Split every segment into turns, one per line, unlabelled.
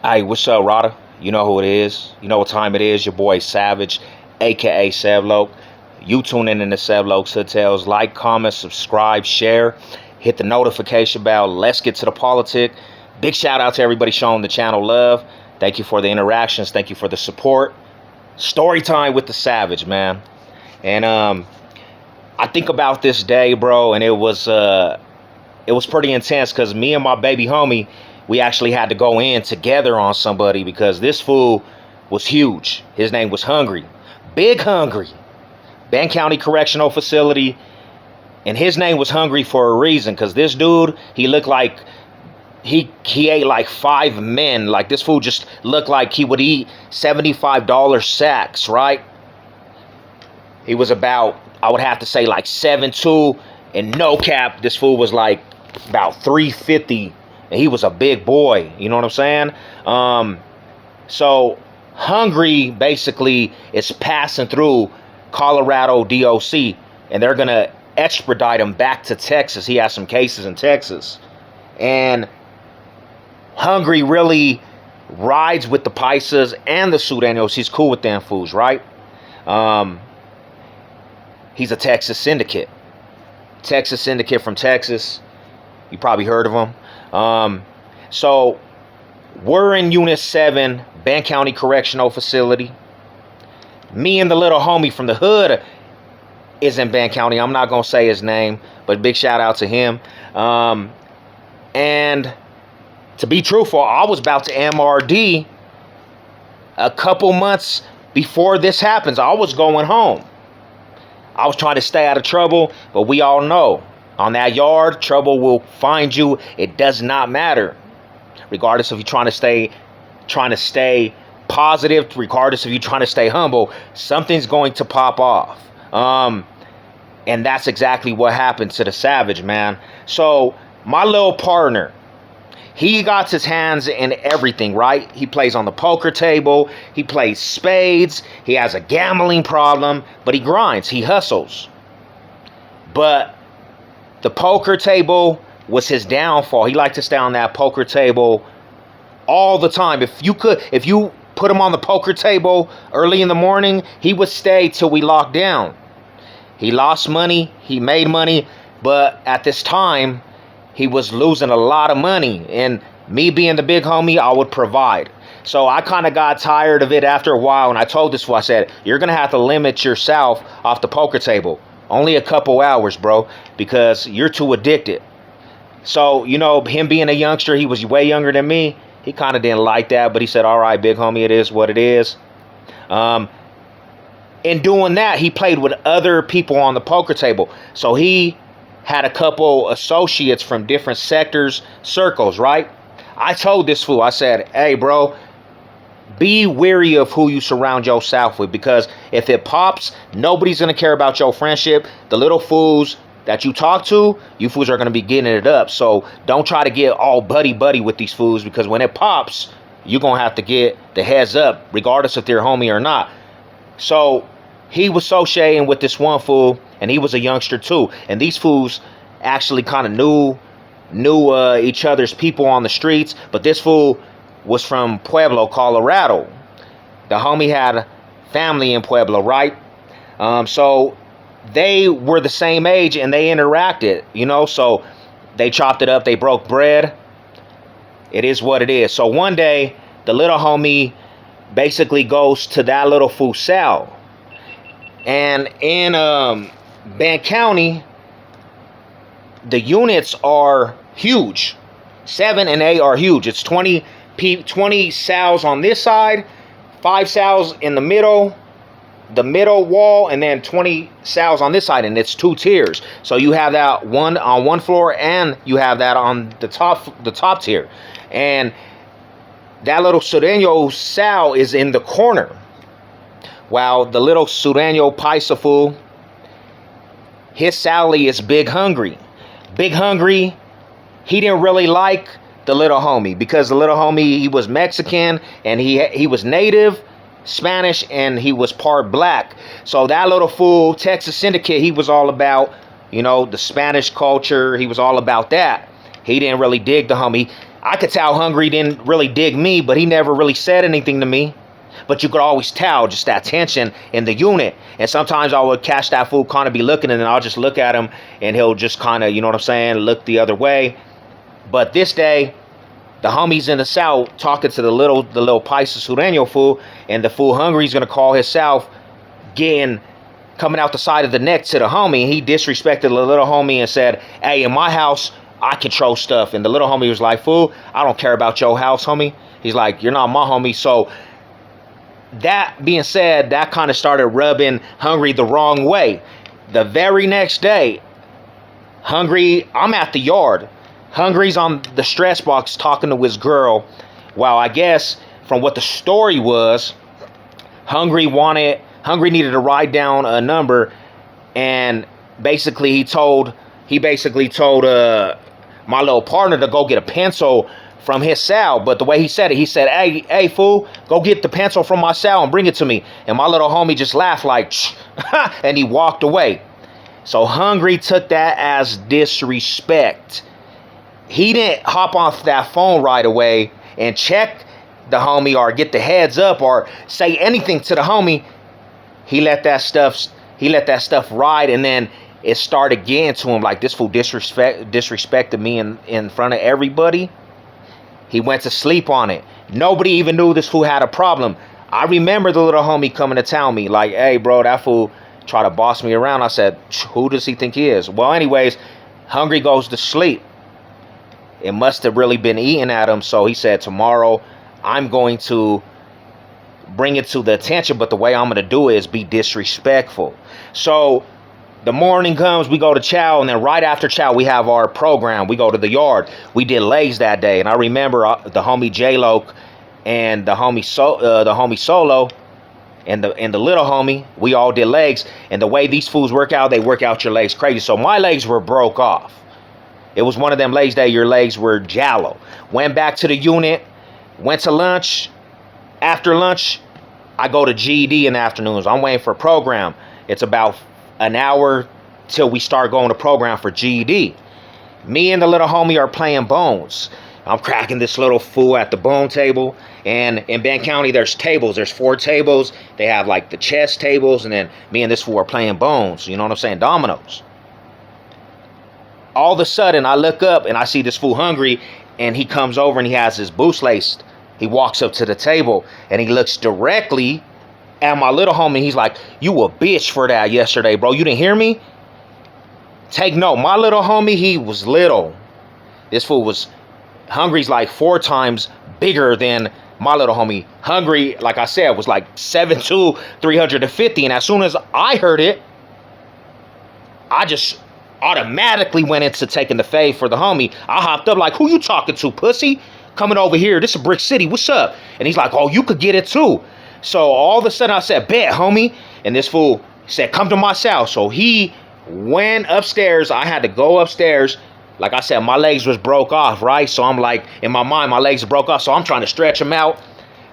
Hey, what's up, Rada? You know who it is. You know what time it is. Your boy Savage, aka Sevlok. You tune in the Sevlok's Hotels. Like, comment, subscribe, share. Hit the notification bell. Let's get to the politic. Big shout out to everybody showing the channel love. Thank you for the interactions. Thank you for the support. Story time with the Savage, man. And I think about this day, bro, and it was pretty intense because me and my baby homie, we actually had to go in together on somebody because this fool was huge. His name was Hungry. Big Hungry. Ben County Correctional Facility. And his name was Hungry for a reason because this dude, he looked like he ate like 5 men. Like this fool just looked like he would eat $75 sacks, right? He was about, I would have to say like 7'2", and no cap, this fool was like about 350. And he was a big boy, you know what I'm saying? So Hungry basically is passing through Colorado DOC, and they're gonna extradite him back to Texas. He has some cases in Texas, and Hungry really rides with the Paisas and the Sudanos. He's cool with them fools, right? He's a Texas Syndicate. Texas Syndicate from Texas. You probably heard of him. So we're in Unit 7, Ben County Correctional Facility. Me and the little homie from the hood is in Ben County. I'm not going to say his name, but big shout out to him. And to be truthful, I was about to MRD a couple months before this happens. I was going home. I was trying to stay out of trouble, but we all know on that yard, trouble will find you. It does not matter. Regardless if you're trying to stay positive, regardless if you're trying to stay humble, something's going to pop off. And that's exactly what happened to the Savage, man. So my little partner, he got his hands in everything, right? He plays on the poker table. He plays spades. He has a gambling problem, but he grinds. He hustles. But the poker table was his downfall. He liked to stay on that poker table all the time. If you put him on the poker table early in the morning, he would stay till we locked down. He lost money. He made money. But at this time, he was losing a lot of money. And me being the big homie, I would provide. So I kind of got tired of it after a while. And I told this fool, I said, you're going to have to limit yourself off the poker table. Only a couple hours, bro, because you're too addicted. So, you know, him being a youngster, he was way younger than me. He kind of didn't like that, but he said, all right, big homie, it is what it is. In doing that, he played with other people on the poker table. So he had a couple associates from different sectors, circles, right? I told this fool, I said, hey, bro, be wary of who you surround yourself with, because if it pops, nobody's going to care about your friendship. The little fools that you talk to, you fools are going to be getting it up. So don't try to get all buddy-buddy with these fools, because when it pops, you're going to have to get the heads up, regardless if they're homie or not. So he was associating with this one fool, and he was a youngster too. And these fools actually kind of knew each other's people on the streets. But this fool was from Pueblo, Colorado. The homie had family in Pueblo, right? So they were the same age and they interacted, you know. So they chopped it up. They broke bread. It is what it is. So one day, the little homie basically goes to that little fool's cell. And in Ben County, the units are huge. 7 and 8 are huge. It's 20 cells on this side, 5 cells in the middle wall, and then 20 cells on this side, and it's 2 tiers. So you have that one on one floor, and you have that on the top tier. And that little Sureño cell is in the corner, while the little Sureño Paisa fool, his Sally is Big Hungry. Big Hungry, he didn't really like the little homie, because the little homie, he was Mexican, and he was native Spanish, and he was part black. So that little fool, Texas Syndicate, he was all about, you know, the Spanish culture. He was all about that. He didn't really dig the homie. I could tell Hungry didn't really dig me, but he never really said anything to me. But you could always tell just that tension in the unit. And sometimes I would catch that fool kind of be looking, and then I'll just look at him, and he'll just kind of, you know what I'm saying, look the other way. But this day, the homies in the south talking to the little Paisa Sureño fool, and the fool Hungry's gonna call himself coming out the side of the neck to the homie. He disrespected the little homie and said, "Hey, in my house, I control stuff." And the little homie was like, "Fool, I don't care about your house, homie." He's like, "You're not my homie." So that being said, that kind of started rubbing Hungry the wrong way. The very next day, Hungry, I'm at the yard. Hungry's on the stress box talking to his girl. While I guess from what the story was, Hungry needed to write down a number, and basically he basically told my little partner to go get a pencil from his cell. But the way he said it, he said, hey fool, go get the pencil from my cell and bring it to me. And my little homie just laughed like, and he walked away. So Hungry took that as disrespect. He didn't hop off that phone right away and check the homie or get the heads up or say anything to the homie. He let that stuff ride, and then it started getting to him like, this fool disrespected me in front of everybody. He went to sleep on it. Nobody even knew this fool had a problem. I remember the little homie coming to tell me like, "Hey bro, that fool tried to boss me around." I said, "Who does he think he is?" Well, anyways, Hungry goes to sleep. It must have really been eating at him. So he said, "Tomorrow I'm going to bring it to the attention, but the way I'm going to do it is be disrespectful." So the morning comes, we go to chow, and then right after chow, we have our program. We go to the yard. We did legs that day, and I remember the homie J-Lo and the homie Solo and the little homie, we all did legs. And the way these fools work out, they work out your legs crazy. So my legs were broke off. It was one of them legs that your legs were jallow. Went back to the unit, went to lunch. After lunch, I go to GED in the afternoons. I'm waiting for a program. It's about an hour till we start going to program for GED. Me and the little homie are playing bones. I'm cracking this little fool at the bone table. And in Bend County, there's tables. There's 4 tables. They have like the chess tables. And then me and this fool are playing bones. You know what I'm saying? Dominoes. All of a sudden, I look up and I see this fool Hungry. And he comes over and he has his boots laced. He walks up to the table and he looks directly at my little homie. He's like, "You a bitch for that yesterday, bro. You didn't hear me?" Take note, my little homie, he was little. This fool was, Hungry's like 4 times bigger than my little homie. Hungry, like I said, was like 7'2", 350. And as soon as I heard it, I just automatically went into taking the fade for the homie. I hopped up like, "Who you talking to, pussy? Coming over here. This is Brick City. What's up?" And he's like, "Oh, you could get it too." So all of a sudden I said, "Bet, homie." And this fool said, "Come to my cell." So he went upstairs. I had to go upstairs. Like I said, my legs was broke off, right? So I'm like, in my mind, my legs broke off. So I'm trying to stretch them out.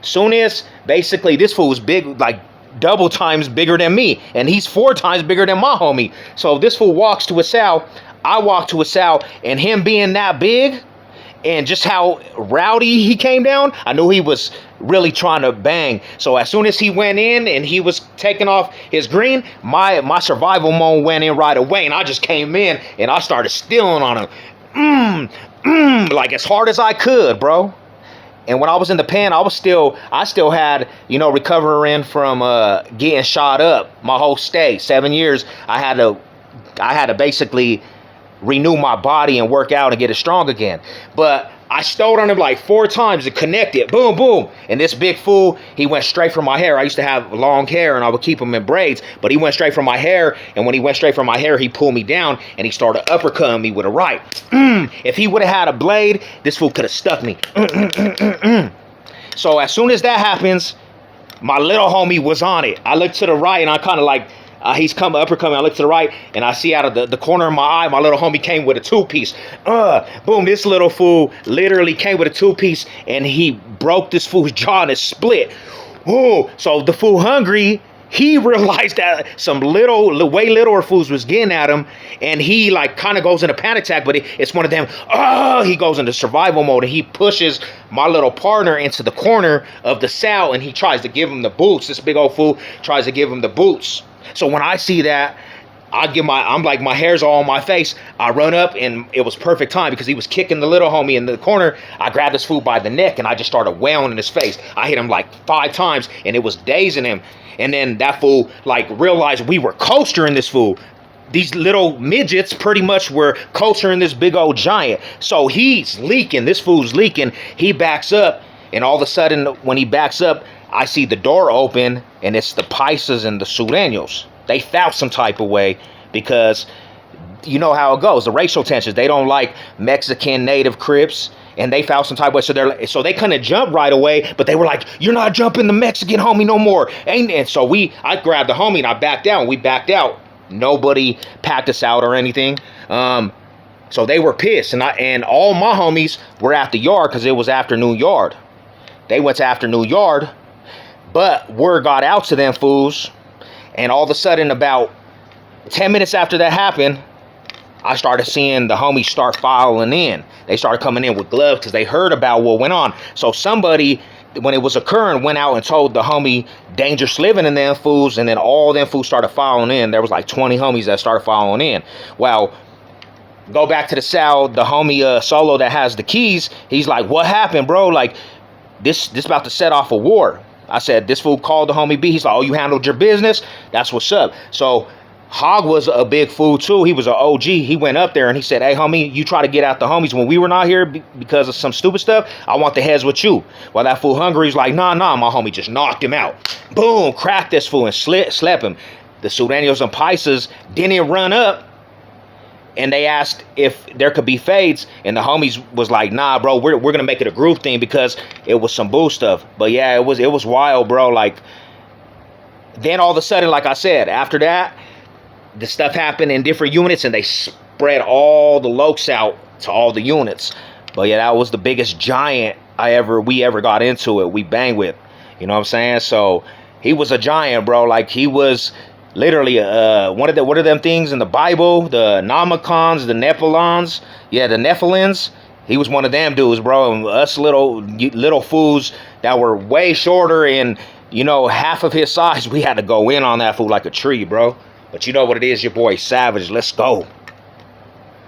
Soon as basically this fool was big, like double times bigger than me. And he's 4 times bigger than my homie. So this fool walks to a cell. I walk to a cell. And him being that big, and just how rowdy he came down, I knew he was really trying to bang. So as soon as he went in and he was taking off his green, my survival mode went in right away. And I just came in and I started stealing on him. Like as hard as I could, bro. And when I was in the pen, I still had, recovering from getting shot up my whole stay. 7 years, I had to basically renew my body and work out and get it strong again. But I stole on him like 4 times and connected. Boom, boom. And this big fool, he went straight for my hair. I used to have long hair and I would keep them in braids, but he went straight for my hair. And when he went straight for my hair, he pulled me down and he started uppercutting me with a right. If he would have had a blade, this fool could have stuck me. So as soon as that happens, my little homie was on it. I looked to the right and I kind of like, he's uppercutting. I look to the right, and I see out of the corner of my eye, my little homie came with a 2-piece. Boom, this little fool literally came with a 2-piece, and he broke this fool's jaw and it split. Ooh, so the fool Hungry, He realized that some way littler fools was getting at him, and he like kind of goes in a panic attack, but it's one of them. Oh, he goes into survival mode, and he pushes my little partner into the corner of the cell, and he tries to give him the boots. This big old fool tries to give him the boots. So when I see that, I'm like, my hair's all on my face. I run up, and it was perfect time because he was kicking the little homie in the corner. I grabbed this fool by the neck, and I just started wailing in his face. I hit him like 5 times, and it was dazing him. And then that fool like realized we were coastering this fool. These little midgets pretty much were coastering this big old giant. So he's leaking. This fool's leaking. He backs up, and all of a sudden, when he backs up, I see the door open, and it's the Paisas and the Sureños. They felt some type of way because you know how it goes. The racial tensions. They don't like Mexican native Crips, and they felt some type of way. So they couldn't jump right away, but they were like, "You're not jumping the Mexican homie no more." And so I grabbed the homie and I backed down. We backed out. Nobody packed us out or anything. So they were pissed, and all my homies were at the yard because it was afternoon yard. They went to afternoon yard, but word got out to them fools. And all of a sudden, about 10 minutes after that happened, I started seeing the homies start filing in. They started coming in with gloves because they heard about what went on. So somebody, when it was occurring, went out and told the homie dangerous living in them fools, and then all them fools started filing in. There was like 20 homies that started filing in. Well, go back to the cell, the homie Solo that has the keys, he's like, "What happened, bro? Like, this about to set off a war." I said, "This fool called the homie B." He's like, "Oh, you handled your business? That's what's up." So Hog was a big fool too. He was an OG. He went up there and he said, "Hey, homie, you try to get out the homies when we were not here because of some stupid stuff. I want the heads with you." Well, that fool Hungry's like, nah, my homie just knocked him out. Boom, cracked this fool and slept him. The Sureños and Paisas didn't run up, and they asked if there could be fades, and the homies was like, "Nah, bro, we're gonna make it a group thing because it was some boo stuff." But yeah, it was wild, bro. Like, then all of a sudden, like I said, after that, the stuff happened in different units, and they spread all the lokes out to all the units. But yeah, that was the biggest giant we ever got into it. We banged with, you know what I'm saying? So he was a giant, bro. Like, he was literally one of them things in the Bible, the Namacons, the Nephilons. Yeah, the Nephilins. He was one of them dudes, bro. And us little fools that were way shorter and, you know, half of his size, we had to go in on that fool like a tree, bro. But you know what it is, your boy Savage. Let's go.